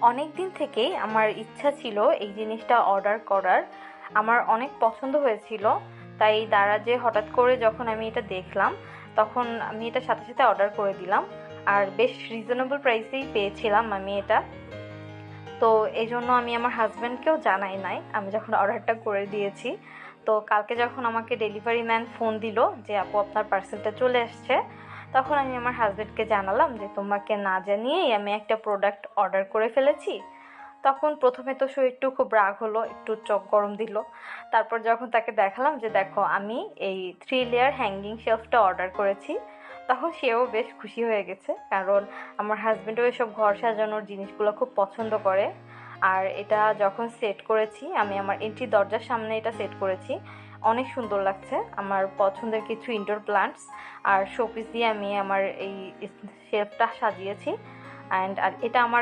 অনেক দিন থেকেই আমার ইচ্ছা ছিল এই জিনিসটা অর্ডার করার। আমার অনেক পছন্দ হয়েছিল, তাই দারাজে হঠাৎ করে যখন আমি এটা দেখলাম, তখন আমি এটা সাথে সাথে অর্ডার করে দিলাম। আর বেশ রিজনেবল প্রাইসেই পেয়েছিলাম আমি এটা। তো এই জন্য আমি আমার হাজব্যান্ডকেও জানাই নাই আমি যখন অর্ডারটা করে দিয়েছি। তো কালকে যখন আমাকে ডেলিভারি ম্যান ফোন দিল যে আপু আপনার পার্সেলটা চলে আসছে, তখন আমি আমার হাজব্যান্ডকে জানালাম যে তোমাকে না জানিয়েই আমি একটা প্রোডাক্ট অর্ডার করে ফেলেছি। তখন প্রথমে তো সে একটু খুব রাগ হলো, একটু চোখ গরম দিল। তারপর যখন তাকে দেখালাম যে দেখো আমি এই 3 লেয়ার হ্যাঙ্গিং শেলফটা অর্ডার করেছি, তখন সেও বেশ খুশি হয়ে গেছে, কারণ আমার হাজব্যান্ডও এসব ঘর সাজানোর জিনিসগুলো খুব পছন্দ করে। আর এটা যখন সেট করেছি, আমি আমার এন্ট্রি দরজার সামনে এটা সেট করেছি, অনেক সুন্দর লাগছে। আমার পছন্দের কিছু ইনডোর প্লান্টস আর শোপিস দিয়ে আমি আমার এই শেলফটা সাজিয়েছি। অ্যান্ড আর এটা আমার